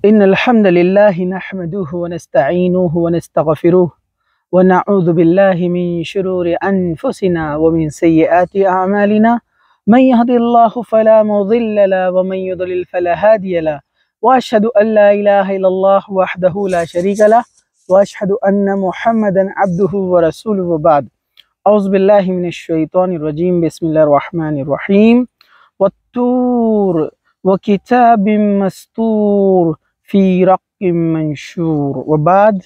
إن الحمد لله نحمده ونستعينه ونستغفره ونعوذ بالله من شرور أنفسنا ومن سيئات أعمالنا من يهد الله فلا مضل له ومن يضلل فلا هادي له وأشهد أن لا إله إلا الله وحده لا شريك له وأشهد أن محمدا عبده ورسوله وبعد أعوذ بالله من الشيطان الرجيم بسم الله الرحمن الرحيم والطور وكتاب مسطور في رق منشور وبعد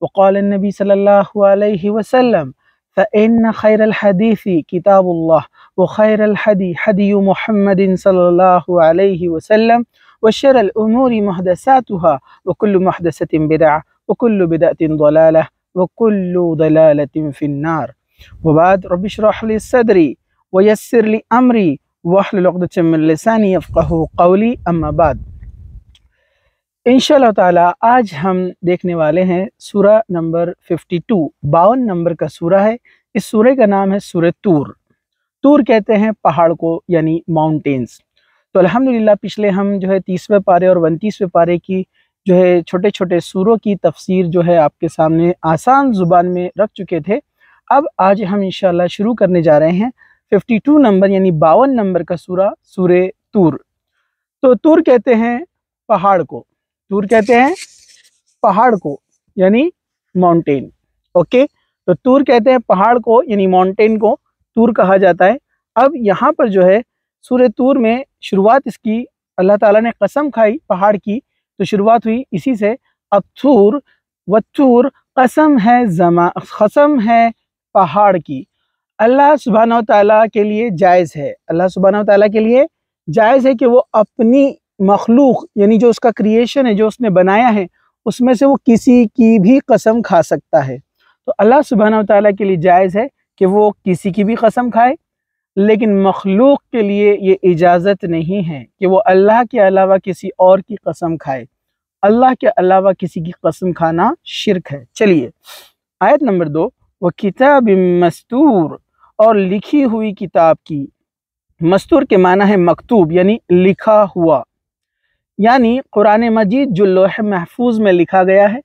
وقال النبي صلى الله عليه وسلم فإن خير الحديث كتاب الله وخير الحدي حدي محمد صلى الله عليه وسلم وشر الأمور محدثاتها وكل محدثة بدعة وكل بدعة ضلالة وكل ضلالة في النار وبعد رب اشرح لي صدري ويسر لي أمري واحلل عقدة من لساني يفقهوا قولی اما بعد۔ انشاءاللہ تعالی آج ہم دیکھنے والے ہیں سورہ نمبر 52، 52 نمبر کا سورہ ہے۔ اس سورہ کا نام ہے سورہ طور۔ طور کہتے ہیں پہاڑ کو، یعنی ماؤنٹینز۔ تو الحمدللہ پچھلے ہم 30ویں پارے اور 29ویں پارے کی چھوٹے چھوٹے سوروں کی تفسیر آپ کے سامنے آسان زبان میں رکھ چکے تھے۔ اب آج ہم انشاءاللہ شروع کرنے جا رہے ہیں 52 نمبر یعنی 52 نمبر کا سورہ طور۔ تو طور کہتے ہیں پہاڑ کو، طور کہتے ہیں پہاڑ کو یعنی ماؤنٹین۔ اوکے، تو طور کہتے ہیں پہاڑ کو یعنی ماؤنٹین کو طور کہا جاتا ہے۔ اب یہاں پر سورہ طور میں شروعات اس کی اللہ تعالیٰ نے قسم کھائی پہاڑ کی، تو شروعات ہوئی اسی سے، الطور والطور، قسم ہے پہاڑ کی۔ اللہ سبحانہ وتعالیٰ کے لیے جائز ہے، اللہ سبحانہ وتعالیٰ کے لیے جائز ہے کہ وہ اپنی مخلوق یعنی جو اس کا کریشن ہے، جو اس نے بنایا ہے، اس میں سے وہ کسی کی بھی قسم کھا سکتا ہے۔ تو اللہ سبحانہ وتعالیٰ کے لیے جائز ہے کہ وہ کسی کی بھی قسم کھائے، لیکن مخلوق کے لیے یہ اجازت نہیں ہے کہ وہ اللہ کے علاوہ کسی اور کی قسم کھائے۔ اللہ کے علاوہ کسی کی قسم کھانا شرک ہے۔ چلیے آیت نمبر 2، وَكِتَابٍ مَسْطُورٍ، اور لکھی ہوئی کتاب کی۔ مستور کے معنی ہے مکتوب یعنی لکھا ہوا، یعنی قرآن مجید جو لوح محفوظ میں لکھا گیا ہے۔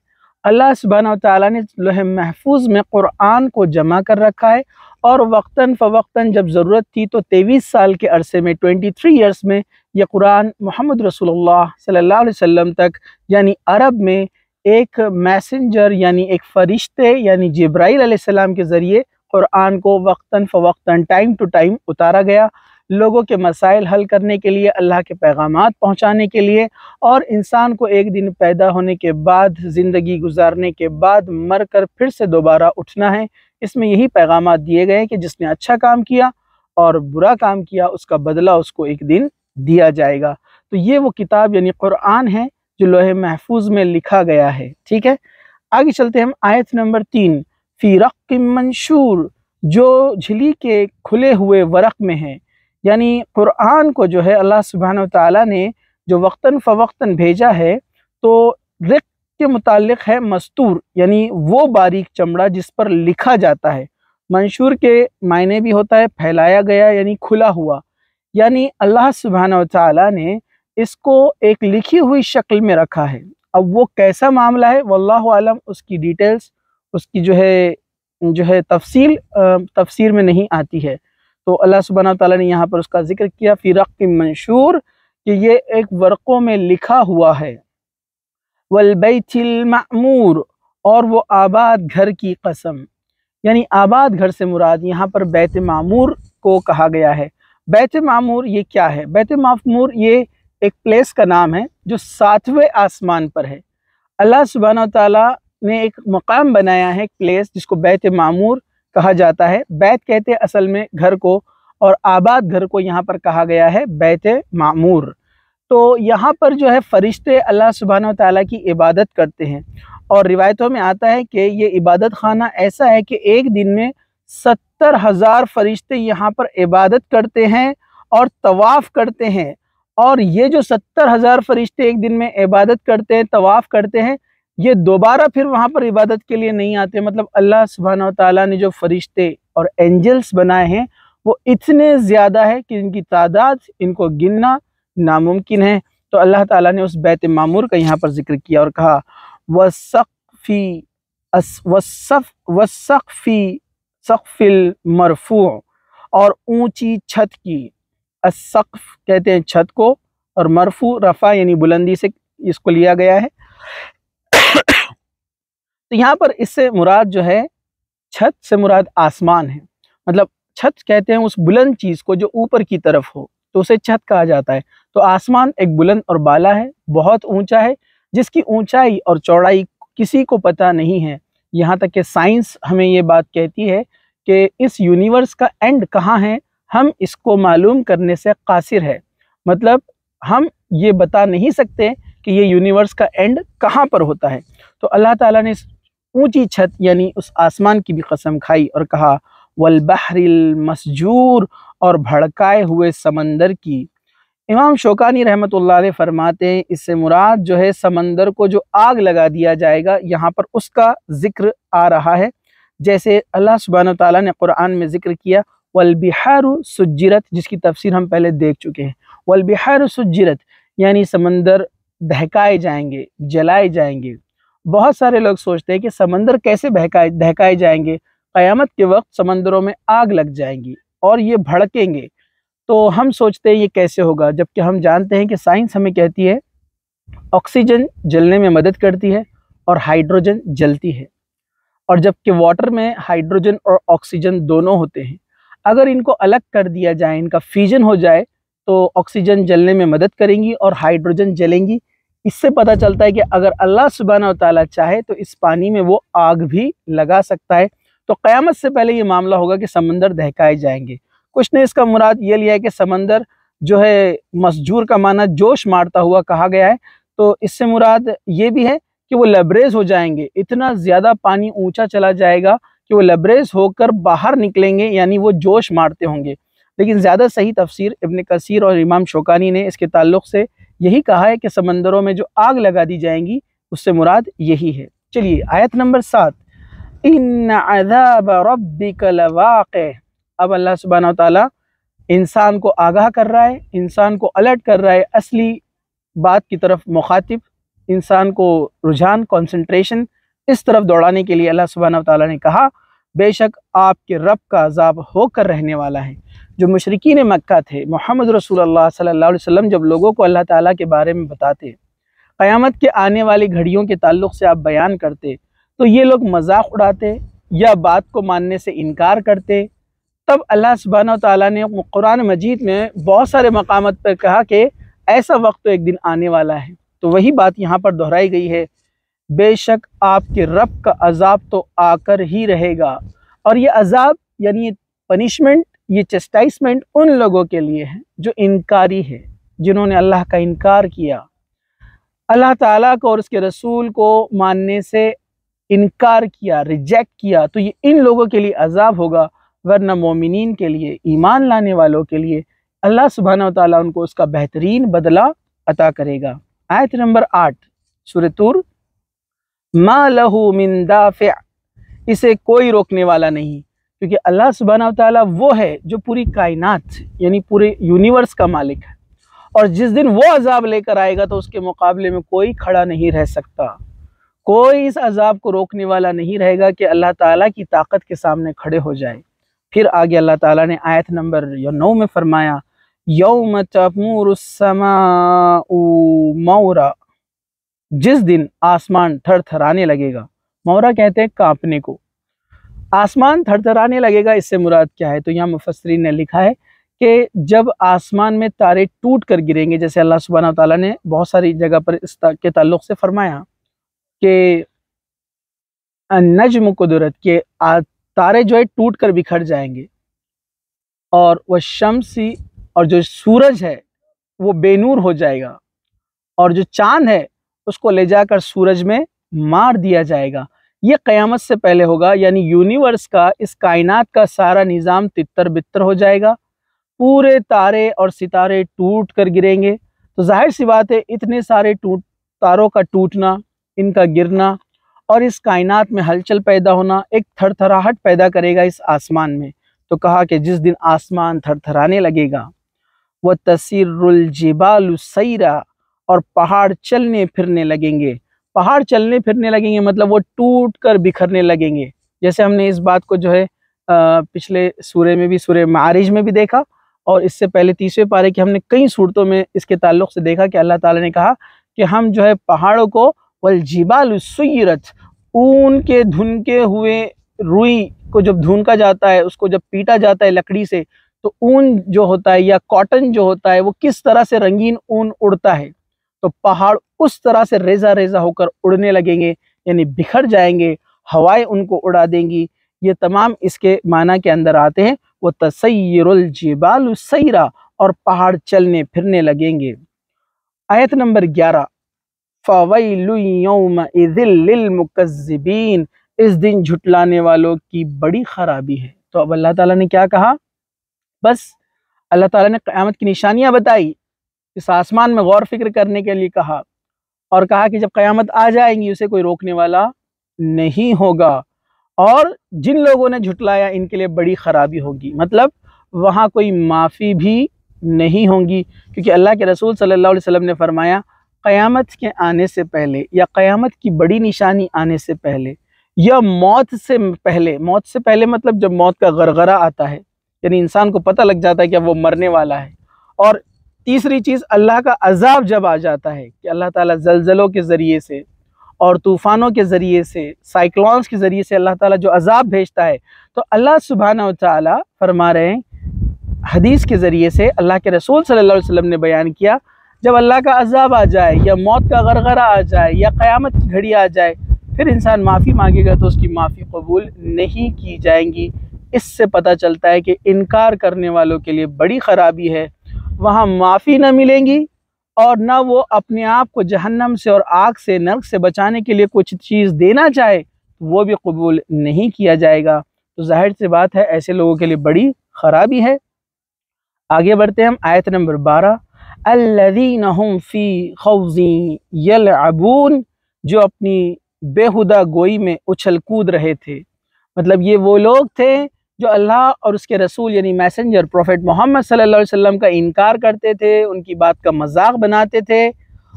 اللہ سبحانہ وتعالیٰ نے لوح محفوظ میں قرآن کو جمع کر رکھا ہے، اور وقتاً فوقتاً جب ضرورت تھی تو 23 سال کے عرصے میں 23 ایئرس میں یہ قرآن محمد رسول اللہ صلی اللہ علیہ وسلم تک، یعنی عرب میں ایک میسنجر یعنی ایک فرشتے یعنی جبرائیل علیہ السلام کے ذریعے قرآن کو وقتاً فوقتاً ٹائم ٹو ٹائم اتارا گیا، لوگوں کے مسائل حل کرنے کے لیے، اللہ کے پیغامات پہنچانے کے لیے، اور انسان کو ایک دن پیدا ہونے کے بعد، زندگی گزارنے کے بعد مر کر پھر سے دوبارہ اٹھنا ہے۔ اس میں یہی پیغامات دیے گئے کہ جس نے اچھا کام کیا اور برا کام کیا اس کا بدلہ اس کو ایک دن دیا جائے گا۔ تو یہ وہ کتاب یعنی قرآن ہے جو لوح محفوظ میں لکھا گیا ہے۔ ٹھیک ہے، آگے چلتے ہیں ہم آیت نمبر 3، فی رق منشور، جو جھلی کے کھلے ہوئے ورق میں ہے، یعنی قرآن کو اللہ سبحانہ وتعالیٰ نے جو وقتاً فوقتاً بھیجا ہے، تو رق کے متعلق ہے مستور، یعنی وہ باریک چمڑا جس پر لکھا جاتا ہے۔ منشور کے معنی بھی ہوتا ہے پھیلایا گیا یعنی کھلا ہوا، یعنی اللہ سبحانہ وتعالیٰ نے اس کو ایک لکھی ہوئی شکل میں رکھا ہے۔ اب وہ کیسا معاملہ ہے واللہ عالم، اس کی ڈیٹیلز، اس کی تفسیر میں نہیں آتی ہے۔ تو اللہ سبحانہ وتعالیٰ نے یہاں پر اس کا ذکر کیا فی رق منشور، کہ یہ ایک ورقوں میں لکھا ہوا ہے۔ والبیت المعمور، اور وہ آباد گھر کی قسم، یعنی آباد گھر سے مراد یہاں پر بیت معمور کو کہا گیا ہے۔ بیت معمور یہ کیا ہے؟ بیت معمور یہ ایک پلیس کا نام ہے جو 7ویں آسمان پر ہے۔ اللہ سبحانہ وتعالیٰ نے ایک مقام بنایا ہے، ایک پلیس جس کو بیت معمور کہا جاتا ہے۔ بیت کہتے ہیں اصل میں گھر کو، اور آباد گھر کو یہاں پر کہا گیا ہے بیت معمور۔ تو یہاا پر فرشتے اللہ سبحانہ وتعالیٰ کی عبادت کرتے ہیں، اور روایتوں میں آتا ہے کہ یہ عبادت خانہ ایسا ہے کہ ایک دن میں 70,000 فرشتے یہاں پر عبادت کرتے ہیں اور طواف کرتے ہیں۔ اور یہ جو 70,000 فرشتے ایک دن میں عبادت کرتے ہیں، طواف کرتے ہیں، یہ دوبارہ پھر وہاں پر عبادت کے لیے نہیں آتے۔ مطلب اللہ سبحانہ وتعالیٰ نے جو فرشتے اور اینجلز بنائے ہیں وہ اتنے زیادہ ہے کہ ان کی تعداد ان کو گننا ناممکن ہے۔ تو اللہ تعالیٰ نے اس بیت معمور کا یہاں پر ذکر کیا اور کہا سقف المرفوع، اور اونچی چھت کی، السقف کہتے ہیں چھت کو، اور مرفوع رفع یعنی بلندی سے اس کو لیا گیا ہے۔ تو یہاں پر اس سے مراد جو ہے چھت سے مراد آسمان ہے، مطلب چھت کہتے ہیں اس بلند چیز کو جو اوپر کی طرف ہو، تو اسے چھت کہا جاتا ہے۔ تو آسمان ایک بلند اور بالا ہے، بہت اونچا ہے، جس کی اونچائی اور چوڑائی کسی کو پتہ نہیں ہے، یہاں تک کہ سائنس ہمیں یہ بات کہتی ہے کہ اس یونیورس کا اینڈ کہاں ہے، ہم اس کو معلوم کرنے سے قاصر ہے، مطلب ہم یہ بتا نہیں سکتے کہ یہ یونیورس کا اینڈ کہاں پر ہوتا ہے۔ تو اللہ تعالیٰ نے اس اونچی چھت یعنی اس آسمان کی بھی قسم کھائی اور کہا والبحر المسجور، اور بھڑکائے ہوئے سمندر کی۔ امام شوکانی رحمۃ اللہ علیہ فرماتے ہیں اس سے مراد جو ہے سمندر کو جو آگ لگا دیا جائے گا، یہاں پر اس کا ذکر آ رہا ہے، جیسے اللہ سبحانہ وتعالیٰ نے قرآن میں ذکر کیا والبحار سجرت، جس کی تفسیر ہم پہلے دیکھ چکے ہیں۔ والبحار سجرت یعنی سمندر دہکائے جائیں گے، جلائے جائیں گے۔ بہت سارے لوگ سوچتے ہیں کہ سمندر کیسے دہکائے جائیں گے، قیامت کے وقت سمندروں میں آگ لگ جائیں گی اور یہ بھڑکیں گے، تو ہم سوچتے ہیں یہ کیسے ہوگا، جبکہ ہم جانتے ہیں کہ سائنس ہمیں کہتی ہے آکسیجن جلنے میں مدد کرتی ہے اور ہائیڈروجن جلتی ہے، اور جبکہ واٹر میں ہائیڈروجن اور آکسیجن دونوں ہوتے ہیں، اگر ان کو الگ کر دیا جائے، ان کا فیوژن ہو جائے تو آکسیجن جلنے میں مدد کریں گی اور ہائیڈروجن جلیں گی۔ اس سے پتہ چلتا ہے کہ اگر اللہ سبحانہ وتعالیٰ چاہے تو اس پانی میں وہ آگ بھی لگا سکتا ہے۔ تو قیامت سے پہلے یہ معاملہ ہوگا کہ سمندر دہکائے جائیں گے۔ کچھ نے اس کا مراد یہ لیا ہے کہ سمندر جو ہے مسجور کا معنی جوش مارتا ہوا کہا گیا ہے، تو اس سے مراد یہ بھی ہے کہ وہ لبریز ہو جائیں گے، اتنا زیادہ پانی اونچا چلا جائے گا کہ وہ لبریز ہو کر باہر نکلیں گے، یعنی وہ جوش مارتے ہوں گے۔ لیکن زیادہ صحیح تفسیر ابن کثیر اور امام شوکانی نے اس کے تعلق سے یہی کہا ہے کہ سمندروں میں جو آگ لگا دی جائیں گی اس سے مراد یہی ہے۔ چلیے آیت نمبر 7، ان عذاب ربک لواقع۔ اب اللہ سبحانہ وتعالیٰ انسان کو آگاہ کر رہا ہے، انسان کو الرٹ کر رہا ہے، اصلی بات کی طرف مخاطب، انسان کو رجحان، کنسنٹریشن اس طرف دوڑانے کے لیے اللہ سبحانہ وتعالیٰ نے کہا بے شک آپ کے رب کا عذاب ہو کر رہنے والا ہے۔ جو مشرکین مکہ تھے، محمد رسول اللہ صلی اللہ علیہ وسلم جب لوگوں کو اللہ تعالیٰ کے بارے میں بتاتے، قیامت کے آنے والی گھڑیوں کے تعلق سے آپ بیان کرتے، تو یہ لوگ مذاق اڑاتے یا بات کو ماننے سے انکار کرتے۔ تب اللہ سبحانہ وتعالیٰ نے قرآن مجید میں بہت سارے مقامات پر کہا کہ ایسا وقت تو ایک دن آنے والا ہے، تو وہی بات یہاں پر دہرائی گئی ہے، بے شک آپ کے رب کا عذاب تو آ کر ہی رہے گا۔ اور یہ عذاب یعنی پنشمنٹ، یہ چسٹائسمنٹ ان لوگوں کے لیے ہے جو انکاری ہے، جنہوں نے اللہ کا انکار کیا، اللہ تعالیٰ کو اور اس کے رسول کو ماننے سے انکار کیا، ریجیکٹ کیا، تو یہ ان لوگوں کے لیے عذاب ہوگا، ورنہ مومنین کے لیے، ایمان لانے والوں کے لیے اللہ سبحانہ وتعالیٰ ان کو اس کا بہترین بدلہ عطا کرے گا۔ آیت نمبر 8 سورۃ طور، ما لہ من دافع، اسے کوئی روکنے والا نہیں، کیونکہ اللہ سبحانہ وتعالیٰ وہ ہے جو پوری کائنات یعنی پورے یونیورس کا مالک ہے، اور جس دن وہ عذاب لے کر آئے گا تو اس کے مقابلے میں کوئی کھڑا نہیں رہ سکتا، کوئی اس عذاب کو روکنے والا نہیں رہے گا کہ اللہ تعالیٰ کی طاقت کے سامنے کھڑے ہو جائے۔ پھر آگے اللہ تعالیٰ نے آیت نمبر 9 میں فرمایا یوم تمور السماء مورا، جس دن آسمان تھر تھرانے لگے گا، مورا کہتے ہیں کانپنے کو، آسمان تھر تھرانے لگے گا، اس سے مراد کیا ہے؟ تو یہاں مفسرین نے لکھا ہے کہ جب آسمان میں تارے ٹوٹ کر گریں گے، جیسے اللہ سبحانہ وتعالیٰ نے بہت ساری جگہ پر اس کے تعلق سے فرمایا کہ النجم قدرت کے تارے جو ہے ٹوٹ کر بکھر جائیں گے، اور وہ شمسی، اور جو سورج ہے وہ بے نور ہو جائے گا، اور جو چاند ہے اس کو لے جا کر سورج میں مار دیا جائے گا۔ یہ قیامت سے پہلے ہوگا، یعنی یونیورس کا، اس کائنات کا سارا نظام تتر بتر ہو جائے گا، پورے تارے اور ستارے ٹوٹ کر گریں گے۔ تو ظاہر سی بات ہے اتنے سارے تاروں کا ٹوٹنا، ان کا گرنا اور اس کائنات میں ہلچل پیدا ہونا ایک تھر تھراہٹ پیدا کرے گا اس آسمان میں۔ تو کہا کہ جس دن آسمان تھر تھرانے لگے گا، وَتَسِرُّ الْجِبَالُ سَيْرًا، اور پہاڑ چلنے پھرنے لگیں گے۔ پہاڑ چلنے پھرنے لگیں گے مطلب وہ ٹوٹ کر بکھرنے لگیں گے، جیسے ہم نے اس بات کو جو ہے پچھلے سورے میں بھی، سورہ معارج میں بھی دیکھا، اور اس سے پہلے 30ویں پارے کی ہم نے کئی صورتوں میں اس کے تعلق سے دیکھا کہ اللہ تعالیٰ نے کہا کہ ہم جو ہے پہاڑوں کو والجبال سیرت، اون کے دھنکے ہوئے روئی کو جب دھنکا جاتا ہے، اس کو جب پیٹا جاتا ہے لکڑی سے، تو اون جو ہوتا ہے یا کاٹن جو ہوتا ہے وہ کس طرح سے رنگین اون اڑتا ہے، تو پہاڑ اس طرح سے ریزہ ریزہ ہو کر اڑنے لگیں گے، یعنی بکھر جائیں گے، ہوائیں ان کو اڑا دیں گی۔ یہ تمام اس کے معنی کے اندر آتے ہیں، وہ تسیر الجبال سیرا، اور پہاڑ چلنے پھرنے لگیں گے۔ آیت نمبر 11، فَوَيْلٌ يَوْمَئِذٍ لِّلْمُكَذِّبِينَ، اس دن جھٹلانے والوں کی بڑی خرابی ہے۔ تو اب اللہ تعالیٰ نے کیا کہا؟ بس اللہ تعالیٰ نے قیامت کی نشانیاں بتائی، اس آسمان میں غور فکر کرنے کے لیے کہا، اور کہا کہ جب قیامت آ جائیں گی اسے کوئی روکنے والا نہیں ہوگا، اور جن لوگوں نے جھٹلایا ان کے لیے بڑی خرابی ہوگی، مطلب وہاں کوئی معافی بھی نہیں ہوگی، کیونکہ اللہ کے رسول صلی اللہ علیہ وسلم نے فرمایا قیامت کے آنے سے پہلے یا قیامت کی بڑی نشانی آنے سے پہلے یا موت سے پہلے مطلب جب موت کا غرغرہ آتا ہے، یعنی انسان کو پتہ لگ جاتا ہے کہ وہ مرنے والا ہے، اور تیسری چیز اللہ کا عذاب جب آ جاتا ہے کہ اللہ تعالیٰ زلزلوں کے ذریعے سے اور طوفانوں کے ذریعے سے، سائیکلونز کے ذریعے سے اللہ تعالیٰ جو عذاب بھیجتا ہے، تو اللہ سبحانہ وتعالیٰ فرما رہے ہیں حدیث کے ذریعے سے، اللہ کے رسول صلی اللہ علیہ وسلم نے بیان کیا، جب اللہ کا عذاب آ جائے یا موت کا غرغرہ آ جائے یا قیامت کی گھڑی آ جائے، پھر انسان معافی مانگے گا تو اس کی معافی قبول نہیں کی جائیں گی۔ اس سے پتہ چلتا ہے کہ انکار کرنے والوں کے لیے بڑی خرابی ہے، وہاں معافی نہ ملیں گی، اور نہ وہ اپنے آپ کو جہنم سے اور آگ سے، نرک سے بچانے کے لیے کچھ چیز دینا چاہے وہ بھی قبول نہیں کیا جائے گا۔ تو ظاہر سی بات ہے ایسے لوگوں کے لیے بڑی خرابی ہے۔ آگے بڑھتے ہیں ہم، آیت نمبر 12، الذین هم فی خوض یلعبون، جو اپنی بےہودہ گوئی میں اچھل کود رہے تھے، مطلب یہ وہ لوگ تھے جو اللہ اور اس کے رسول یعنی میسنجر پروفیٹ محمد صلی اللہ علیہ وسلم کا انکار کرتے تھے، ان کی بات کا مذاق بناتے تھے،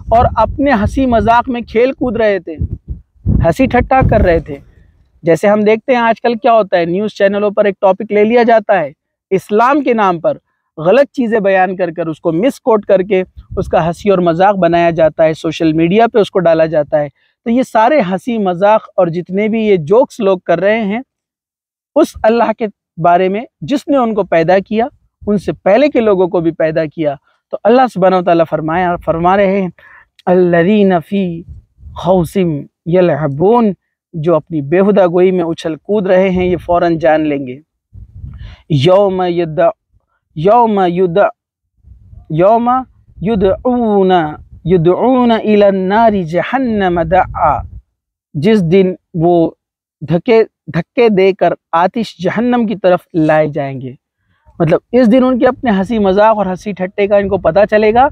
اور اپنے ہنسی مذاق میں کھیل کود رہے تھے، ہنسی ٹھٹا کر رہے تھے۔ جیسے ہم دیکھتے ہیں آج کل کیا ہوتا ہے، نیوز چینلوں پر ایک ٹاپک لے لیا جاتا ہے، اسلام کے نام پر غلط چیزیں بیان کر کر اس کو مس کوٹ کر کے اس کا ہنسی اور مذاق بنایا جاتا ہے، سوشل میڈیا پہ اس کو ڈالا جاتا ہے۔ تو یہ سارے ہنسی مذاق اور جتنے بھی یہ جوکس لوگ کر رہے ہیں، اس اللہ کے بارے میں جس نے ان کو پیدا کیا، ان سے پہلے کے لوگوں کو بھی پیدا کیا۔ تو اللہ سبحانہ وتعالیٰ فرما رہے ہیں الذین فی خوض یلعبون، جو اپنی بےہودہ گوئی میں اچھل کود رہے ہیں، یہ فوراً جان لیں گے۔ یوم یدعون الی النار جہنم دعا، جس دن وہ دھکے دے کر آتش جہنم کی طرف لائے جائیں گے، مطلب اس دن ان کے اپنے ہنسی مذاق اور ہنسی ٹھٹے کا ان کو پتہ چلے گا،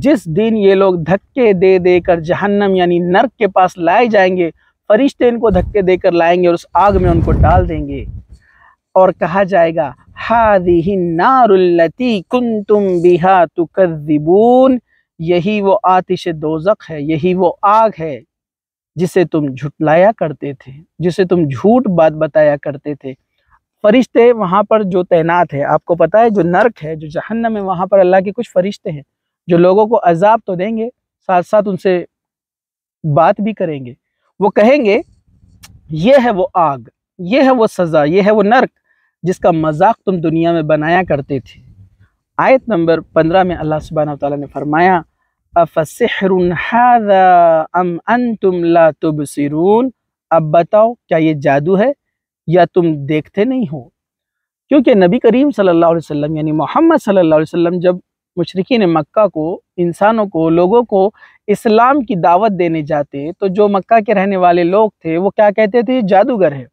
جس دن یہ لوگ دھکے دے دے کر جہنم یعنی نرک کے پاس لائے جائیں گے، فرشتے ان کو دھکے دے کر لائیں گے اور اس آگ میں ان کو ڈال دیں گے، اور کہا جائے گا ہذہ النار التی کنتم بہا تکذبون، یہی وہ آتش دوزخ ہے، یہی وہ آگ ہے جسے تم جھٹلایا کرتے تھے، جسے تم جھوٹ بات بتایا کرتے تھے۔ فرشتے وہاں پر جو تعینات ہے، آپ کو پتہ ہے جو نرک ہے، جو جہنم ہے، وہاں پر اللہ کے کچھ فرشتے ہیں جو لوگوں کو عذاب تو دیں گے، ساتھ ساتھ ان سے بات بھی کریں گے، وہ کہیں گے یہ ہے وہ آگ، یہ ہے وہ سزا، یہ ہے وہ نرک جس کا مذاق تم دنیا میں بنایا کرتے تھے۔ آیت نمبر 15 میں اللہ سبحانہ وتعالیٰ نے فرمایا افسحر ھذا ام انتم لا تبصرون، اب بتاؤ کیا یہ جادو ہے یا تم دیکھتے نہیں ہو؟ کیونکہ نبی کریم صلی اللہ علیہ وسلم یعنی محمد صلی اللہ علیہ وسلم جب مشرکین مکہ کو، انسانوں کو، لوگوں کو اسلام کی دعوت دینے جاتے تو جو مکہ کے رہنے والے لوگ تھے وہ کیا کہتے تھے؟ جادوگر ہے۔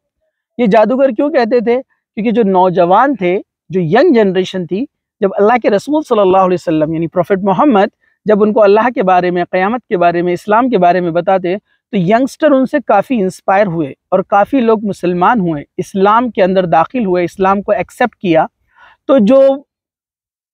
یہ جادوگر کیوں کہتے تھے؟ کیونکہ جو نوجوان تھے، جو ینگ جنریشن تھی، جب اللہ کے رسول صلی اللہ علیہ وسلم یعنی پروفیٹ محمد جب ان کو اللہ کے بارے میں، قیامت کے بارے میں، اسلام کے بارے میں بتاتے تو ینگسٹر ان سے کافی انسپائر ہوئے اور کافی لوگ مسلمان ہوئے، اسلام کے اندر داخل ہوئے، اسلام کو ایکسیپٹ کیا۔ تو جو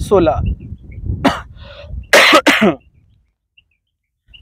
16,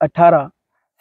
18,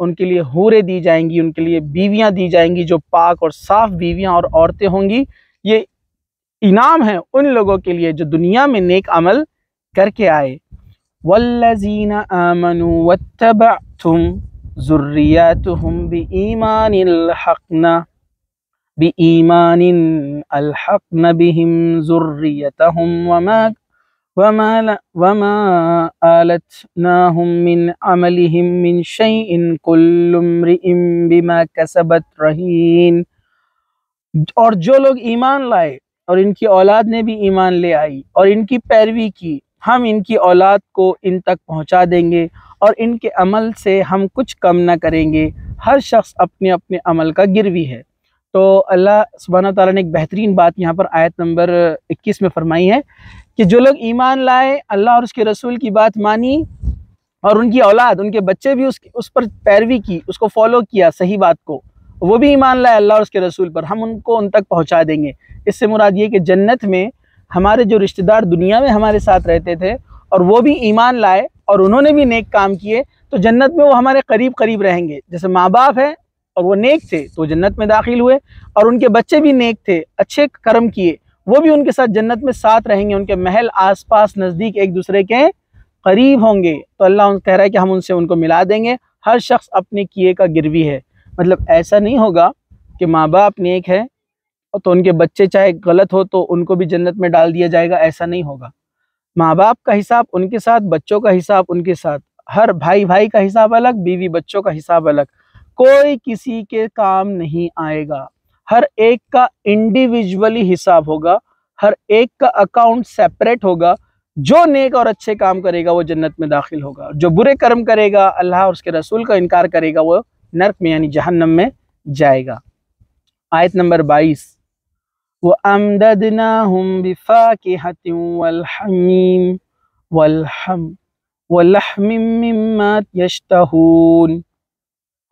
ان کے لیے حوریں دی جائیں گی، ان کے لیے بیویاں دی جائیں گی جو پاک اور صاف بیویاں اور عورتیں ہوں گی۔ یہ انعام ہے ان لوگوں کے لیے جو دنیا میں نیک عمل کر کے آئے۔ والذین آمنوا واتبعتم ذریاتهم بإیمان الحقنا بهم ذریتهم وما آلتناهم من عملهم من شيء كل امرئ بما كسبت رہین۔ اور جو لوگ ایمان لائے اور ان کی اولاد نے بھی ایمان لے آئی اور ان کی پیروی کی، ہم ان کی اولاد کو ان تک پہنچا دیں گے اور ان کے عمل سے ہم کچھ کم نہ کریں گے۔ ہر شخص اپنے اپنے عمل کا گروی ہے۔ تو اللہ سبحانہ تعالیٰ نے ایک بہترین بات یہاں پر آیت نمبر 21 میں فرمائی ہے کہ جو لوگ ایمان لائے، اللہ اور اس کے رسول کی بات مانی، اور ان کی اولاد، ان کے بچے بھی اس پر پیروی کی، اس کو فالو کیا، صحیح بات کو، وہ بھی ایمان لائے اللہ اور اس کے رسول پر، ہم ان کو ان تک پہنچا دیں گے۔ اس سے مراد یہ کہ جنت میں ہمارے جو رشتہ دار دنیا میں ہمارے ساتھ رہتے تھے اور وہ بھی ایمان لائے اور انہوں نے بھی نیک کام کیے، تو جنت میں وہ ہمارے قریب قریب رہیں گے۔ جیسے ماں باپ ہیں اور وہ نیک تھے تو جنت میں داخل ہوئے، اور ان کے بچے بھی نیک تھے، اچھے کرم کیے، وہ بھی ان کے ساتھ جنت میں ساتھ رہیں گے، ان کے محل آس پاس نزدیک ایک دوسرے کے قریب ہوں گے۔ تو اللہ کہہ رہا ہے کہ ہم ان کو ملا دیں گے۔ ہر شخص اپنے کیے کا گروی ہے، مطلب ایسا نہیں ہوگا کہ ماں باپ نیک ہے تو ان کے بچے چاہے غلط ہو تو ان کو بھی جنت میں ڈال دیا جائے گا، ایسا نہیں ہوگا۔ ماں باپ کا حساب ان کے ساتھ، بچوں کا حساب ان کے ساتھ، ہر بھائی کا حساب الگ، بیوی بچوں کا حساب الگ، کوئی کسی کے کام نہیں آئے گا۔ ہر ایک کا انڈیویجولی حساب ہوگا، ہر ایک کا اکاؤنٹ سیپریٹ ہوگا۔ جو نیک اور اچھے کام کرے گا وہ جنت میں داخل ہوگا، جو برے کرم کرے گا، اللہ اور اس کے رسول کا انکار کرے گا، وہ نرک میں یعنی جہنم میں جائے گا۔ آیت نمبر 22، وَأَمْدَدْنَاهُمْ بِفَاكِهَةٍ وَلَحْمٍ مِّمَّا يَشْتَهُونَ۔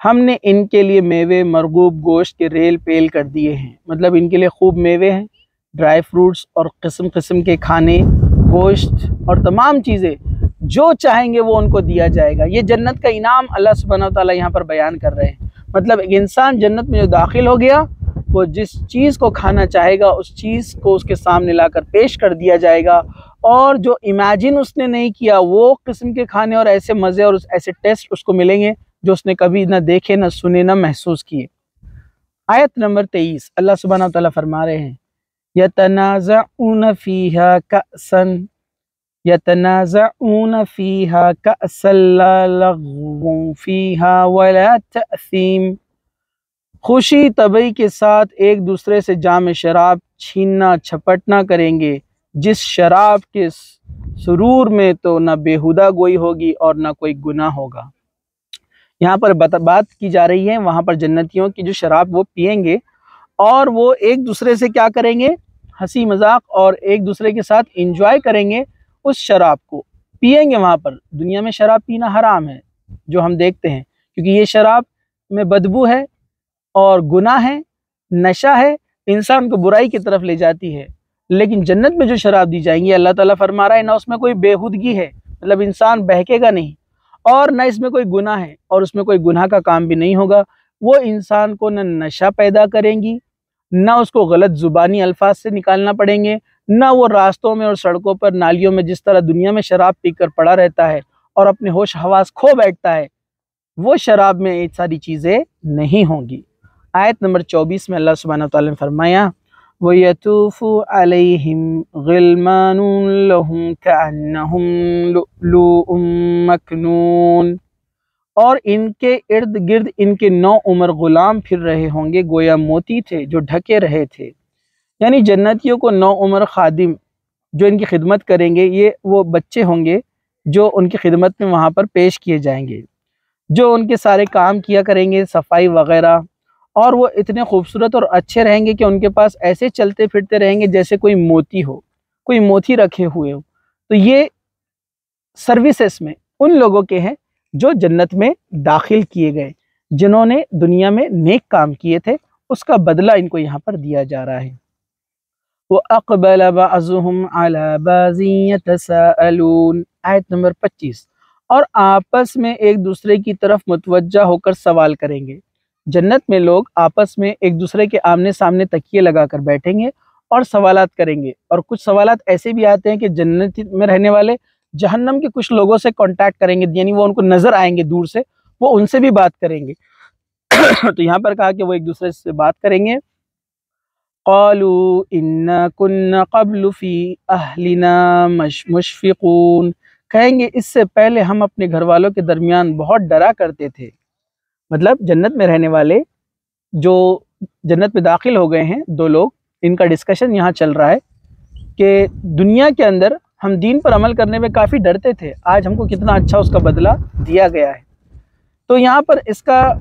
ہم نے ان کے لیے میوے، مرغوب گوشت کے ریل پیل کر دیے ہیں، مطلب ان کے لیے خوب میوے ہیں، ڈرائی فروٹس اور قسم قسم کے کھانے، گوشت اور تمام چیزیں جو چاہیں گے وہ ان کو دیا جائے گا۔ یہ جنت کا انعام اللہ سبحانہ وتعالیٰ یہاں پر بیان کر رہے ہیں۔ مطلب ایک انسان جنت میں جو داخل ہو گیا، وہ جس چیز کو کھانا چاہے گا اس چیز کو اس کے سامنے لا کر پیش کر دیا جائے گا، اور جو امیجن اس نے نہیں کیا وہ قسم کے کھانے اور ایسے مزے اور ایسے ٹیسٹ اس کو ملیں گے جو اس نے کبھی نہ دیکھے، نہ سنے، نہ محسوس کیے۔ آیت نمبر 23، اللہ سبحانہ وتعالیٰ فرما رہے ہیں يَتَنَازَعُونَ فِيهَا كَأْسًا لَا لَغْوٌ فِيهَا وَلَا تَأْثِيمٌ۔ خوشی طبعی کے ساتھ ایک دوسرے سے جام شراب چھیننا جھپٹنا کریں گے، جس شراب کے سرور میں تو نہ بیہودہ گوئی ہوگی اور نہ کوئی گناہ ہوگا۔ یہاں پر بات کی جا رہی ہے وہاں پر جنتیوں کی جو شراب وہ پئیں گے، اور وہ ایک دوسرے سے کیا کریں گے، ہنسی مذاق اور ایک دوسرے کے ساتھ انجوائے کریں گے، اس شراب کو پئیں گے۔ وہاں پر دنیا میں شراب پینا حرام ہے جو ہم دیکھتے ہیں، کیونکہ یہ شراب میں بدبو ہے اور گناہ ہے، نشہ ہے، انسان کو برائی کی طرف لے جاتی ہے۔ لیکن جنت میں جو شراب دی جائیں گی، اللہ تعالیٰ فرما رہا ہے نہ اس میں کوئی بےہودگی ہے، مطلب انسان بہکے گا نہیں، اور نہ اس میں کوئی گناہ ہے، اور اس میں کوئی گناہ کا کام بھی نہیں ہوگا۔ وہ انسان کو نہ نشہ پیدا کریں گی، نہ اس کو غلط زبانی الفاظ سے نکالنا پڑیں گے، نہ وہ راستوں میں اور سڑکوں پر نالیوں میں جس طرح دنیا میں شراب پی کر پڑا رہتا ہے اور اپنے ہوش حواس کھو بیٹھتا ہے، وہ شراب میں یہ ساری چیزیں نہیں ہوں گی۔ آیت نمبر 24 میں اللہ سبحانہ وتعالیٰ نے فرمایا وَيَطُوفُ عَلَيْهِمْ غِلْمَانٌ لَهُمْ كَأَنَّهُمْ لُؤْلُؤٌ مَّكْنُونٌ، اور ان کے ارد گرد ان کے 9 عمر غلام پھر رہے ہوں گے گویا موتی تھے جو ڈھکے رہے تھے۔ یعنی جنتیوں کو 9 عمر خادم جو ان کی خدمت کریں گے، یہ وہ بچے ہوں گے جو ان کی خدمت میں وہاں پر پیش کیے جائیں گے، جو ان کے سارے کام کیا کریں گے، صفائی وغیرہ، اور وہ اتنے خوبصورت اور اچھے رہیں گے کہ ان کے پاس ایسے چلتے پھرتے رہیں گے جیسے کوئی موتی ہو، کوئی موتی رکھے ہوئے ہو۔ تو یہ سروسز میں ان لوگوں کے ہیں جو جنت میں داخل کیے گئے، جنہوں نے دنیا میں نیک کام کیے تھے، اس کا بدلہ ان کو یہاں پر دیا جا رہا ہے۔ وَأَقْبَلَ بَعْضُهُمْ عَلَى بَعْضٍ يَتَسَاءَلُونَ، آیت نمبر 25، اور آپس میں ایک دوسرے کی طرف متوجہ ہو کر سوال کریں گے۔ جنت میں لوگ آپس میں ایک دوسرے کے آمنے سامنے تکیے لگا کر بیٹھیں گے اور سوالات کریں گے، اور کچھ سوالات ایسے بھی آتے ہیں کہ جنت میں رہنے والے جہنم کے کچھ لوگوں سے کانٹیکٹ کریں گے، یعنی وہ ان کو نظر آئیں گے دور سے، وہ ان سے بھی بات کریں گے۔ تو یہاں پر کہا کہ وہ ایک دوسرے سے بات کریں گے۔ قالوا انا كنا قبل فی اہلنا مشفقون، کہیں گے اس سے پہلے ہم اپنے گھر والوں کے درمیان بہت ڈرا کرتے تھے۔ مطلب جنت میں رہنے والے جو جنت میں داخل ہو گئے ہیں دو لوگ، ان کا ڈسکشن یہاں چل رہا ہے کہ دنیا کے اندر ہم دین پر عمل کرنے میں کافی ڈرتے تھے، آج ہم کو کتنا اچھا اس کا بدلہ دیا گیا ہے۔ تو یہاں پر اس کا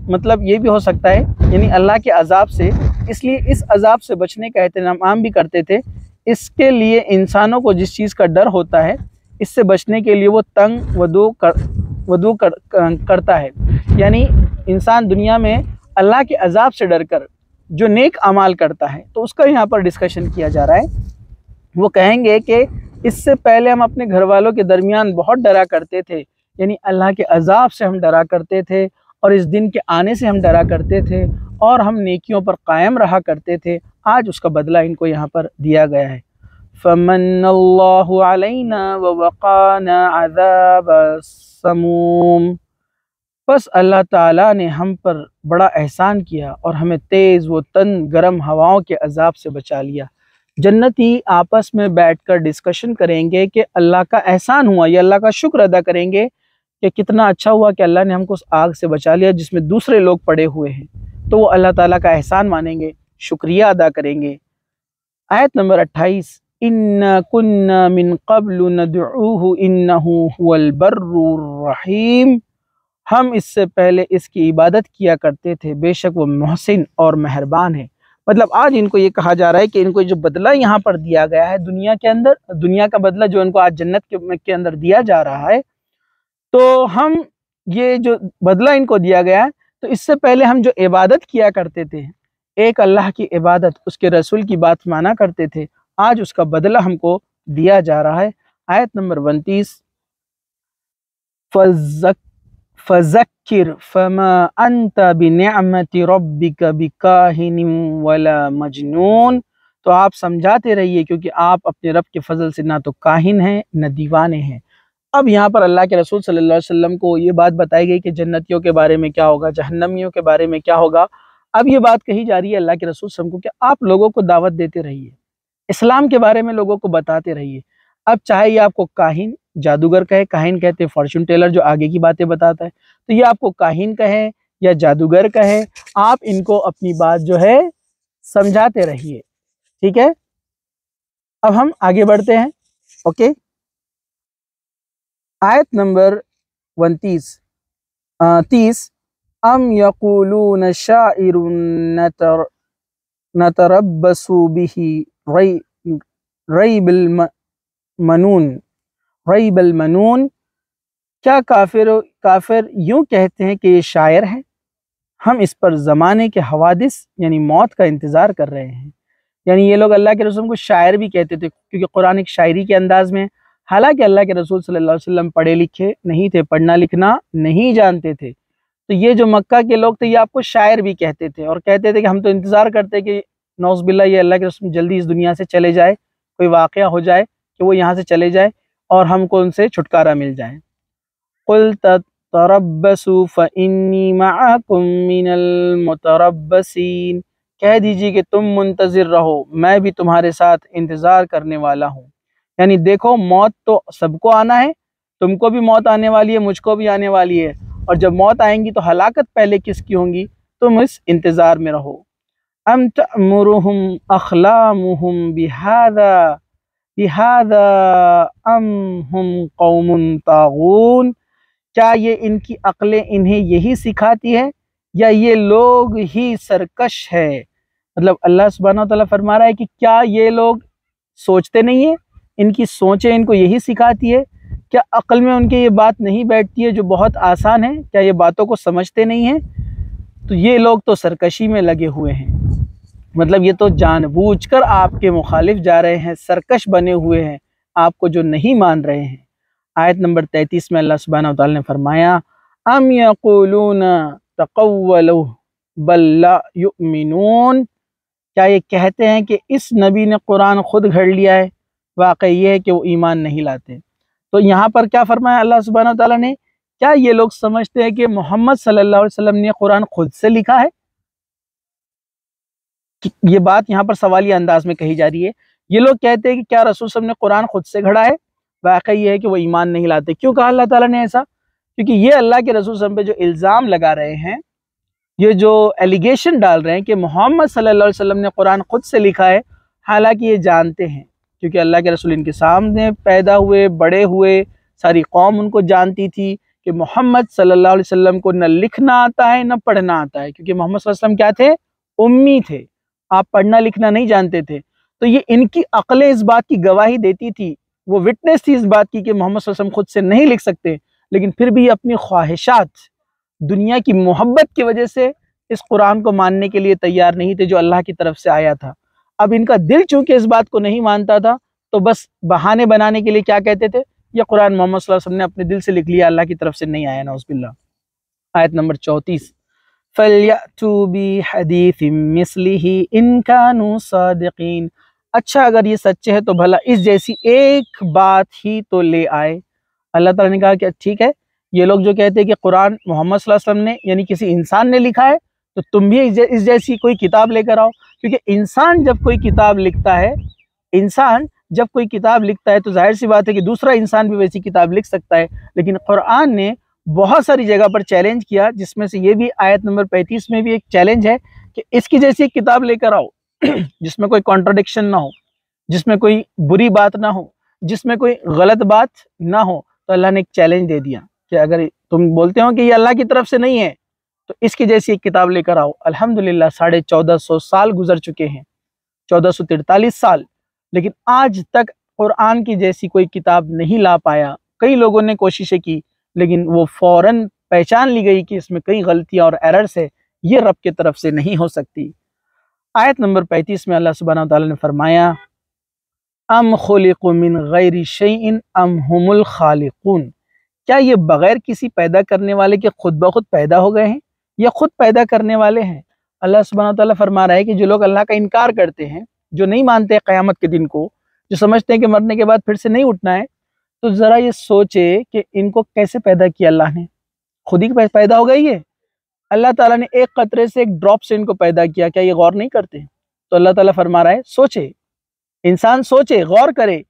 مطلب یہ بھی ہو سکتا ہے، یعنی اللہ کے عذاب سے، اس لیے اس عذاب سے بچنے کا اہتمام بھی کرتے تھے۔ اس کے لیے انسانوں کو جس چیز کا ڈر ہوتا ہے، اس سے بچنے کے لیے وہ تنگ ودو کرتا ہے، یعنی انسان دنیا میں اللہ کے عذاب سے ڈر کر جو نیک اعمال کرتا ہے، تو اس کا یہاں پر ڈسکشن کیا جا رہا ہے۔ وہ کہیں گے کہ اس سے پہلے ہم اپنے گھر والوں کے درمیان بہت ڈرا کرتے تھے، یعنی اللہ کے عذاب سے ہم ڈرا کرتے تھے، اور اس دن کے آنے سے ہم ڈرا کرتے تھے، اور ہم نیکیوں پر قائم رہا کرتے تھے۔ آج اس کا بدلہ ان کو یہاں پر دیا گیا ہے۔ فمن اللہ علینا ووقانا عذاب السموم، بس اللہ تعالیٰ نے ہم پر بڑا احسان کیا اور ہمیں تیز و تن گرم ہواؤں کے عذاب سے بچا لیا۔ جنتی آپس میں بیٹھ کر ڈسکشن کریں گے کہ اللہ کا احسان ہوا، یہ اللہ کا شکر ادا کریں گے کہ کتنا اچھا ہوا کہ اللہ نے ہم کو اس آگ سے بچا لیا جس میں دوسرے لوگ پڑے ہوئے ہیں۔ تو وہ اللہ تعالیٰ کا احسان مانیں گے، شکریہ ادا کریں گے۔ آیت نمبر 28، اِنَّا كُنَّا مِن قَبْلُ نَدْعُوهُ إِنَّهُ هُوَ الْبَرُّ الرَّحِيمُ، ہم اس سے پہلے اس کی عبادت کیا کرتے تھے، بے شک وہ محسن اور مہربان ہے۔ مطلب آج ان کو یہ کہا جا رہا ہے کہ ان کو جو بدلہ یہاں پر دیا گیا ہے دنیا کے اندر، دنیا کا بدلہ جو ان کو آج جنت کے اندر دیا جا رہا ہے، تو ہم یہ جو بدلہ ان کو دیا گیا ہے، تو اس سے پہلے ہم جو عبادت کیا کرتے تھے، ایک اللہ کی عبادت، اس کے رسول کی بات مانا کرتے تھے، آج اس کا بدلہ ہم کو دیا جا رہا ہے۔ آیت نمبر 29، فَذَكِّرْ فَمَا أَنْتَ بِنِعْمَةِ رَبِّكَ بِكَاهِنٍ وَلَا مَجْنُونٍ، تو آپ سمجھاتے رہیے کیونکہ آپ اپنے رب کے فضل سے نہ تو کاہن ہیں نہ دیوانے ہیں۔ اب یہاں پر اللہ کے رسول صلی اللہ علیہ وسلم کو یہ بات بتائی گئی کہ جنتیوں کے بارے میں کیا ہوگا، جہنمیوں کے بارے میں کیا ہوگا۔ اب یہ بات کہی جا رہی ہے اللہ کے رسول صلی اللہ علیہ وسلم کو کہ آپ لوگوں کو دعوت دیتے رہیے، اسلام کے بارے میں لوگوں کو بتاتے رہیے۔ اب چاہے یہ آپ کو کاہن، جادوگر کہے، کاہن کہتے ہیں فارچون ٹیلر جو آگے کی باتیں بتاتا ہے، تو یہ آپ کو کاہن کہے یا جادوگر کہے، آپ ان کو اپنی بات جو ہے سمجھاتے رہیے، ٹھیک ہے۔ اب ہم آگے بڑھتے ہیں، اوکے۔ آیت نمبر 30، ام یقولون شاعر نتربص به ریب المنون، کیا کافر یوں کہتے ہیں کہ یہ شاعر ہے، ہم اس پر زمانے کے حوادث یعنی موت کا انتظار کر رہے ہیں۔ یعنی یہ لوگ اللہ کے رسول کو شاعر بھی کہتے تھے کیونکہ قرآن ایک شاعری کے انداز میں، حالانکہ اللہ کے رسول صلی اللہ علیہ وسلم پڑھے لکھے نہیں تھے، پڑھنا لکھنا نہیں جانتے تھے، تو یہ جو مکہ کے لوگ تھے یہ آپ کو شاعر بھی کہتے تھے، اور کہتے تھے کہ ہم تو انتظار کرتے کہ نعوذ باللہ یہ اللہ کے رسول جلدی اس دنیا سے چلے جائے، کوئی واقعہ ہو جائے کہ وہ یہاں سے چلے جائے اور ہم کو ان سے چھٹکارا مل جائے۔ قُلْ تَرَبَّصُوا فَإِنِّي مَعَكُم مِّنَ الْمُتَرَبِّصِينَ، کہہ دیجیے کہ تم منتظر رہو، میں بھی تمہارے ساتھ انتظار کرنے والا ہوں۔ یعنی دیکھو موت تو سب کو آنا ہے، تم کو بھی موت آنے والی ہے، مجھ کو بھی آنے والی ہے، اور جب موت آئیں گی تو ہلاکت پہلے کس کی ہوں گی، تم اس انتظار میں رہو۔ ام تأمرهم اخلامهم بهذا ام هم قوم طاغون، کیا یہ ان کی عقلیں انہیں یہی سکھاتی ہے یا یہ لوگ ہی سرکش ہے۔ مطلب اللہ سبحانہ وتعالیٰ فرما رہا ہے کہ کیا یہ لوگ سوچتے نہیں ہیں، ان کی سوچیں ان کو یہی سکھاتی ہے، کیا عقل میں ان کے یہ بات نہیں بیٹھتی ہے جو بہت آسان ہے، کیا یہ باتوں کو سمجھتے نہیں ہیں، تو یہ لوگ تو سرکشی میں لگے ہوئے ہیں۔ مطلب یہ تو جان بوجھ کر آپ کے مخالف جا رہے ہیں، سرکش بنے ہوئے ہیں، آپ کو جو نہیں مان رہے ہیں۔ آیت نمبر 33 میں اللہ سبحانہ و تعالی نے فرمایا ام یقولون تقولوا بل لا یؤمنون، کیا یہ کہتے ہیں کہ اس نبی نے قرآن خود گھڑ لیا ہے؟ واقع یہ ہے کہ وہ ایمان نہیں لاتے۔ تو یہاں پر کیا فرمایا اللہ سبحانہ و تعالیٰ نے؟ کیا یہ لوگ سمجھتے ہیں کہ محمد صلی اللہ علیہ وسلم نے قرآن خود سے لکھا ہے؟ یہ بات یہاں پر سوالیہ انداز میں کہی جا رہی ہے۔ یہ لوگ کہتے ہیں کہ کیا رسول صلی اللہ علیہ وسلم نے قرآن خود سے گھڑا ہے؟ واقع یہ ہے کہ وہ ایمان نہیں لاتے۔ کیوں کہا اللہ تعالیٰ نے ایسا؟ کیونکہ یہ اللہ کے رسول صلی اللہ علیہ وسلم پہ جو الزام لگا رہے ہیں، یہ جو ایلیگیشن ڈال رہے ہیں کہ محمد صلی اللہ علیہ وسلم نے قرآن خود سے لکھا ہے، حالانکہ یہ جانتے ہیں، کیونکہ اللہ کے رسول ان کے سامنے پیدا ہوئے، بڑے ہوئے، ساری قوم ان کو جانتی تھی کہ محمد صلی اللہ علیہ وسلم کو نہ لکھنا آتا ہے نہ پڑھنا آتا ہے، کیونکہ محمد صلی اللہ علیہ وسلم کیا تھے؟ امی تھے، آپ پڑھنا لکھنا نہیں جانتے تھے۔ تو یہ ان کی عقلیں اس بات کی گواہی دیتی تھی، وہ وٹنس تھی اس بات کی کہ محمد صلی اللہ علیہ وسلم خود سے نہیں لکھ سکتے، لیکن پھر بھی اپنی خواہشات، دنیا کی محبت کی وجہ سے اس قرآن کو ماننے کے لیے تیار نہیں تھے جو اللہ کی طرف سے آیا تھا۔ اب ان کا دل چونکہ اس بات کو نہیں مانتا تھا، تو بس بہانے بنانے کے لیے کیا کہتے تھے؟ یہ قرآن محمد صلی اللہ علیہ وسلم نے اپنے دل سے لکھ لیا، اللہ کی طرف سے نہیں آیا، نعوذ باللہ۔ آیت نمبر 34 فَلْيَأْتُوا بِحَدِيثٍ مِثْلِهِ إِن كَانُوا صَادِقِينَ، اچھا اگر یہ سچے ہیں تو بھلا اس جیسی ایک بات ہی تو لے آئے۔ اللہ تعالیٰ نے کہا کہ ٹھیک ہے، یہ لوگ جو کہتے ہیں کہ قرآن محمد صلی اللہ علیہ وسلم نے یعنی کسی انسان نے لکھا ہے، تو تم بھی اس جیسی کوئی کتاب لے کر آؤ، کیونکہ انسان جب کوئی کتاب لکھتا ہے تو ظاہر سی بات ہے کہ دوسرا انسان بھی ویسی کتاب لکھ سکتا ہے، لیکن قرآن نے بہت ساری جگہ پر چیلنج کیا، جس میں سے یہ بھی آیت نمبر 35 میں بھی ایک چیلنج ہے کہ اس کی جیسی ایک کتاب لے کر آؤ جس میں کوئی کانٹرڈکشن نہ ہو، جس میں کوئی بری بات نہ ہو، جس میں کوئی غلط بات نہ ہو۔ تو اللہ نے ایک چیلنج دے دیا کہ اگر تم بولتے ہو کہ یہ اللہ کی طرف سے نہیں ہے تو اس کی جیسی ایک کتاب لے کر آؤ۔ الحمدللہ 1450 سال گزر چکے ہیں، 1443 سال، لیکن آج تک قرآن کی جیسی کوئی کتاب نہیں لا پایا۔ کئی لوگوں نے کوششیں کی، لیکن وہ فوراً پہچان لی گئی کہ اس میں کئی غلطیاں اور ایررز ہے، یہ رب کی طرف سے نہیں ہو سکتی۔ آیت نمبر 35 میں اللہ سبحانہ وتعالی نے فرمایا ام خلقوا من غیر شیء ام هم الخالقون، کیا یہ بغیر کسی پیدا کرنے والے کے خود بخود پیدا ہو گئے ہیں یا خود پیدا کرنے والے ہیں؟ اللہ سبحانہ وتعالی فرما رہا ہے کہ جو لوگ اللہ کا انکار کرتے ہیں، جو نہیں مانتے قیامت کے دن کو، جو سمجھتے ہیں کہ مرنے کے بعد پھر سے نہیں اٹھنا ہے، تو ذرا یہ سوچے کہ ان کو کیسے پیدا کیا اللہ نے؟ خود ہی پیدا ہو گئی ہے۔ اللہ تعالیٰ نے ایک قطرے سے، ایک ڈراپ سے ان کو پیدا کیا، کیا یہ غور نہیں کرتے؟ تو اللہ تعالیٰ فرما رہا ہے سوچے، انسان سوچے، غور کرے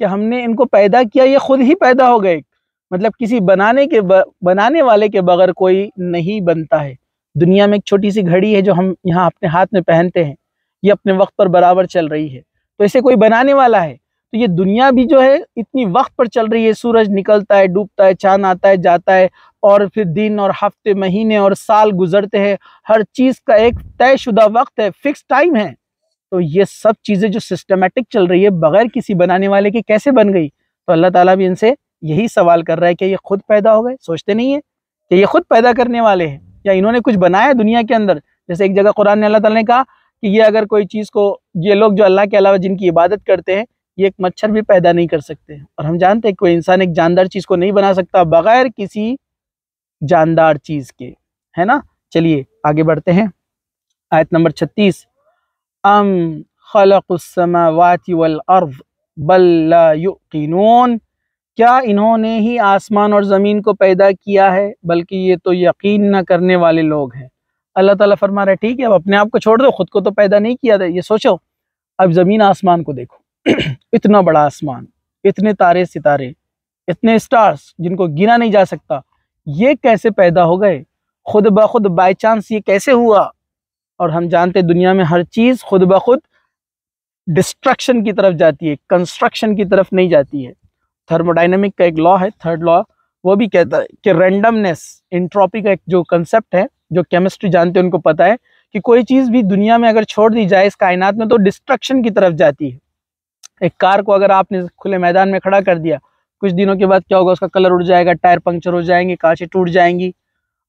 کہ ہم نے ان کو پیدا کیا، یہ خود ہی پیدا ہو گئے، مطلب کسی بنانے والے کے بغیر کوئی نہیں بنتا ہے۔ دنیا میں ایک چھوٹی سی گھڑی ہے جو ہم یہاں اپنے ہاتھ میں پہنتے ہیں، یہ اپنے وقت پر برابر چل رہی ہے، تو اسے کوئی بنانے والا ہے۔ تو یہ دنیا بھی جو ہے اتنی وقت پر چل رہی ہے، سورج نکلتا ہے، ڈوبتا ہے، چاند آتا ہے، جاتا ہے، اور پھر دن اور ہفتے، مہینے اور سال گزرتے ہیں، ہر چیز کا ایک طے شدہ وقت ہے، فکس ٹائم ہے۔ تو یہ سب چیزیں جو سسٹمیٹک چل رہی ہے بغیر کسی بنانے والے کے کیسے بن گئی؟ تو اللہ تعالیٰ بھی ان سے یہی سوال کر رہا ہے کہ یہ خود پیدا ہو گئے؟ سوچتے نہیں ہیں کہ یہ خود پیدا کرنے والے ہیں یا انہوں نے کچھ بنایا دنیا کے اندر؟ جیسے ایک جگہ قرآن نے اللہ تعالیٰ نے کہا کہ یہ اگر کوئی چیز کو، یہ لوگ جو اللہ کے علاوہ جن کی عبادت کرتے ہیں، یہ ایک مچھر بھی پیدا نہیں کر سکتے، اور ہم جانتے ہیں کہ کوئی انسان ایک جاندار چیز کو نہیں بنا سکتا بغیر کسی جاندار چیز کے، ہے نا؟ چلیے آگے بڑھتے ہیں۔ آیت نمبر 36 ام خلق السماوات والارض بل لا یوقنون، کیا انہوں نے ہی آسمان اور زمین کو پیدا کیا ہے بلکہ یہ تو یقین نہ کرنے والے لوگ ہیں۔ اللہ تعالیٰ فرما رہا ہے ٹھیک ہے، اب اپنے آپ کو چھوڑ دو، خود کو تو پیدا نہیں کیا تھا، یہ سوچو اب زمین آسمان کو دیکھو اتنا بڑا آسمان، اتنے تارے ستارے، اتنے سٹارز جن کو گنا نہیں جا سکتا، یہ کیسے پیدا ہو گئے؟ خود بخود بائی چانس یہ کیسے ہوا؟ اور ہم جانتے دنیا میں ہر چیز خود بخود ڈسٹرکشن کی طرف جاتی ہے، کنسٹرکشن کی طرف نہیں جاتی ہے۔ تھرموڈائنمک کا ایک لا ہے، تھرڈ لا، وہ بھی کہتا ہے کہ رینڈمنس، انٹروپی کا ایک جو کنسپٹ ہے، جو کیمسٹری جانتے ہیں ان کو پتہ ہے کہ کوئی چیز بھی دنیا میں اگر چھوڑ دی جائے اس کائنات میں تو ڈسٹرکشن کی طرف جاتی ہے۔ ایک کار کو اگر آپ نے کھلے میدان میں کھڑا کر دیا، کچھ دنوں کے بعد کیا ہوگا؟ اس کا کلر اڑ جائے گا، ٹائر پنکچر ہو جائیں گے، کانچیں ٹوٹ جائیں گی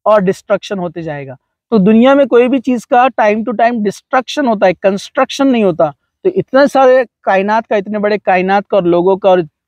اور ڈسٹرکشن ہوتے جائے گا۔ تو دنیا میں کوئی بھی چیز کا ٹائم ٹو ٹائم ڈسٹرکشن ہوتا ہے، کنسٹرکشن نہیں ہوتا۔ تو اتنے سارے کائنات کا، اتنے بڑے کائنات کا اور لوگوں کا اور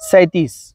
37,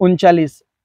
39,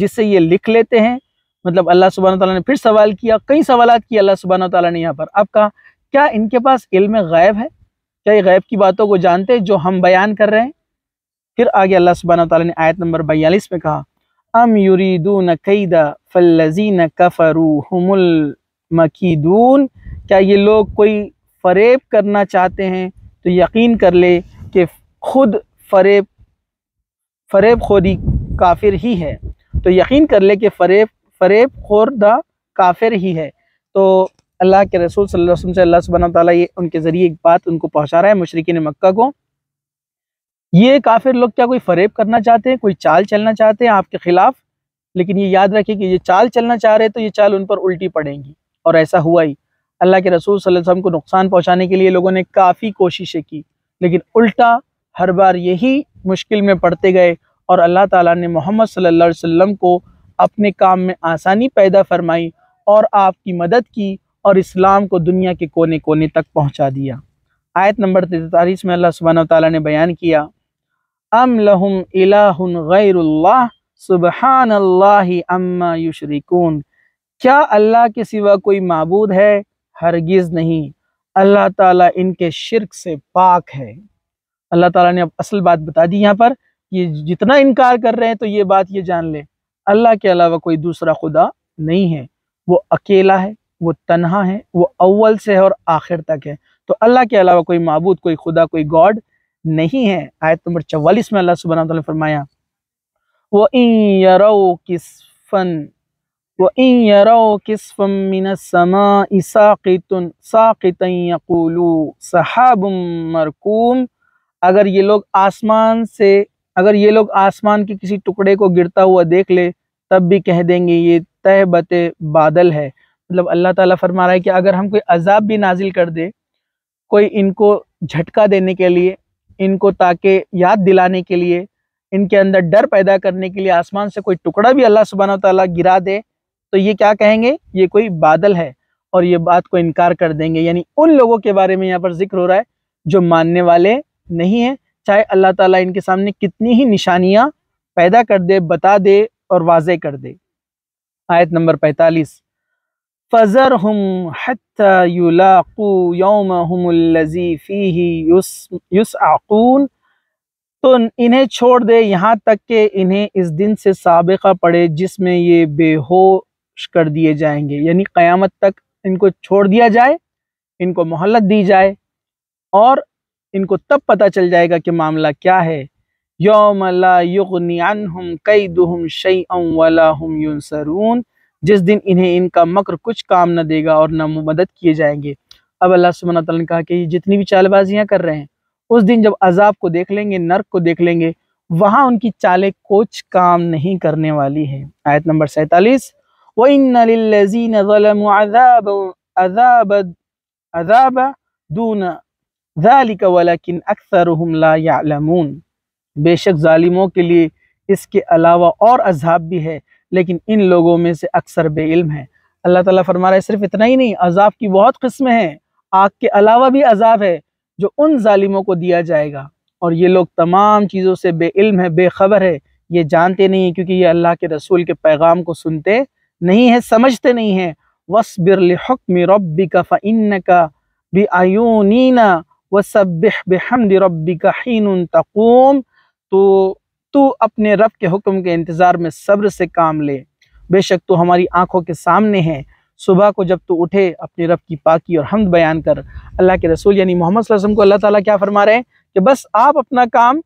جس سے یہ لکھ لیتے ہیں. مطلب اللہ سبحانہ تعالیٰ نے پھر سوال کیا، کئی سوالات کیے اللہ سبحانہ تعالیٰ نے یہاں پر. اب کہا کیا ان کے پاس علم غیب ہے؟ کیا یہ غیب کی باتوں کو جانتے ہیں جو ہم بیان کر رہے ہیں؟ پھر آگے اللہ سبحانہ تعالیٰ نے آیت نمبر 42 میں کہا ام یریدون کیدا فالذین کفروا هم المکیدون. کیا یہ لوگ کوئی فریب کرنا چاہتے ہیں؟ تو یقین کر لے کہ خود فریب خوری کافر ہی ہے. تو یقین کر لے کہ فریب خوردہ کافر ہی ہے. تو اللہ کے رسول صلی اللہ علیہ وسلم سے اللہ سبحانہ تعالیٰ یہ ان کے ذریعے ایک بات ان کو پہنچا رہا ہے، مشرکین مکہ کو. یہ کافر لوگ کیا کوئی فریب کرنا چاہتے ہیں، کوئی چال چلنا چاہتے ہیں آپ کے خلاف؟ لیکن یہ یاد رکھیں کہ یہ چال چلنا چاہ رہے تو یہ چال ان پر الٹی پڑیں گی، اور ایسا ہوا ہی. اللہ کے رسول صلی اللہ علیہ وسلم کو نقصان پہنچانے کے لیے لوگوں نے کافی کوششیں کی، لیکن الٹا ہر بار یہی مشکل میں پڑتے گئے، اور اللہ تعالیٰ نے محمد صلی اللہ علیہ وسلم کو اپنے کام میں آسانی پیدا فرمائی اور آپ کی مدد کی، اور اسلام کو دنیا کے کونے کونے تک پہنچا دیا. آیت نمبر 43 میں اللہ سبحانہ تعالیٰ نے بیان کیا ام لہم الہ غیر اللہ سبحان اللہ عما یشرکون. کیا اللہ کے سوا کوئی معبود ہے؟ ہرگز نہیں، اللہ تعالیٰ ان کے شرک سے پاک ہے. اللہ تعالیٰ نے اب اصل بات بتا دی یہاں پر. یہ جتنا انکار کر رہے ہیں تو یہ بات یہ جان لے اللہ کے علاوہ کوئی دوسرا خدا نہیں ہے، وہ اکیلا ہے، وہ تنہا ہے، وہ اول سے ہے اور آخر تک ہے. تو اللہ کے علاوہ کوئی معبود، کوئی خدا، کوئی گاڈ نہیں ہے. آیت نمبر 44 میں اللہ سبحانہ وتعالی نے فرمایا وَإِن يَرَوْا كِسْفًا مِّنَ السَّمَاءِ سَاقِطًا يَقُولُوا سَحَابٌ مَّرْكُومٌ. اگر یہ لوگ آسمان کے کسی ٹکڑے کو گرتا ہوا دیکھ لے تب بھی کہہ دیں گے یہ تہبت بادل ہے. مطلب اللہ تعالیٰ فرما رہا ہے کہ اگر ہم کوئی عذاب بھی نازل کر دے، کوئی ان کو جھٹکا دینے کے لیے، ان کو تاکہ یاد دلانے کے لیے، ان کے اندر ڈر پیدا کرنے کے لیے آسمان سے کوئی ٹکڑا بھی اللہ سبحانہ وتعالیٰ گرا دے تو یہ کیا کہیں گے؟ یہ کوئی بادل ہے، اور یہ بات کو انکار کر دیں گے. یعنی ان لوگوں کے بارے میں یہاں پر ذکر ہو رہا ہے جو ماننے والے نہیں ہیں، چاہے اللہ تعالیٰ ان کے سامنے کتنی ہی نشانیاں پیدا کر دے، بتا دے اور واضح کر دے. آیت نمبر 45 فَذَرْهُمْ حَتَّى يُلَاقُوا يَوْمَهُمُ الَّذِي فِيهِ يُسْعَقُونَ. تو انہیں چھوڑ دے یہاں تک کہ انہیں اس دن سے سابقہ پڑے جس میں یہ بے ہوش کر دیے جائیں گے. یعنی قیامت تک ان کو چھوڑ دیا جائے، ان کو مہلت دی جائے، اور ان کو تب پتہ چل جائے گا کہ معاملہ کیا ہے. یوم لا یغنی عنہم کیدہم شیئا ولا ہم ینصرون. جس دن انہیں ان کا مکر کچھ کام نہ دے گا اور نہ مدد کیے جائیں گے. اب اللہ سبحانہ تعالیٰ نے کہا کہ یہ جتنی بھی چال بازیاں کر رہے ہیں، اس دن جب عذاب کو دیکھ لیں گے، نرک کو دیکھ لیں گے، وہاں ان کی چالیں کچھ کام نہیں کرنے والی ہیں. آیت نمبر 47 وَإِنَّ لِلَّذِينَ ظَلَمُوا عَذَابًا دُونَ ذَلِكَ وَلَكِنْ أَكْثَرُهُمْ لَا يَعْلَمُونَ. بے شک ظالموں کے لیے اس کے علاوہ اور عذاب بھی ہے، لیکن ان لوگوں میں سے اکثر بے علم ہے. اللہ تعالیٰ فرما رہا ہے صرف اتنا ہی نہیں، عذاب کی بہت قسمیں ہیں، آگ کے علاوہ بھی عذاب ہے جو ان ظالموں کو دیا جائے گا. اور یہ لوگ تمام چیزوں سے بے علم ہے، بے خبر ہے، یہ جانتے نہیں ہیں کیونکہ یہ اللہ کے رسول کے پیغام کو سنتے نہیں ہیں، سمجھتے نہیں ہیں. وَاصْبِرْ لِحُکْمِ رَبِّكَ فَإِنَّكَ بِأَعْیُنِنَا وَسَبِّحْ بِحَمْدِ رَبِّكَ حِینَ تَقُومُ. تو اپنے رب کے حکم کے انتظار میں صبر سے کام لے، بے شک تو ہماری آنکھوں کے سامنے ہے. صبح کو جب تو اٹھے اپنے رب کی پاکی اور حمد بیان کر. اللہ کے رسول یعنی محمد صلی اللہ علیہ وسلم کو اللہ تعالیٰ کیا فرما رہے ہیں کہ بس آپ اپنا کام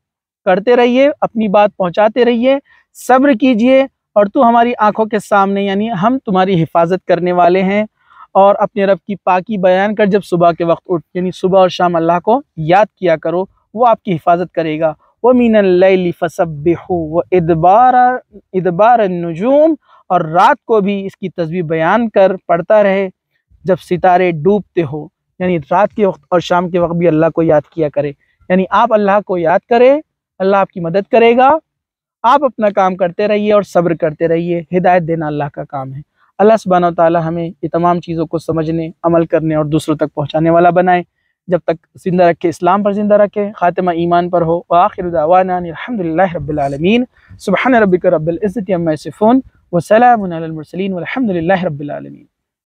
کرتے رہیے، اپنی بات پہنچاتے رہیے، صبر کیجئے، اور تو ہماری آنکھوں کے سامنے، یعنی ہم تمہاری حفاظت کرنے والے ہیں. اور اپنے رب کی پاکی بیان کر، جب صبح کے وقت اٹھ، یعنی صبح اور شام اللہ کو یاد کیا کرو، وہ آپ کی حفاظت کرے گا. وَمِنَ اللَّيْلِ فَسَبِّحُوا وَإِدْبَارَ النُّجُومِ. اور رات کو بھی اس کی تسبیح بیان کر پڑھتا رہے جب ستارے ڈوبتے ہو. یعنی رات کے وقت اور شام کے وقت بھی اللہ کو یاد کیا کرے. یعنی آپ اللہ کو یاد کریں، اللہ آپ کی مدد کرے گا. آپ اپنا کام کرتے رہیے اور صبر کرتے رہیے. ہدایت دینا اللہ کا کام ہے. اللہ سبحانہ و تعالی ہمیں یہ تمام چیزوں کو سمجھنے، عمل کرنے اور دوسروں تک پہنچانے والا بنائے. جب تک زندہ رکھے اسلام پر زندہ رکھے، خاتمہ ایمان پر ہو۔ وآخر دعوانا الحمدللہ رب العالمین۔ سبحان ربک رب العزت عما یصفون وسلام علی المرسلین والحمدللہ رب العالمین۔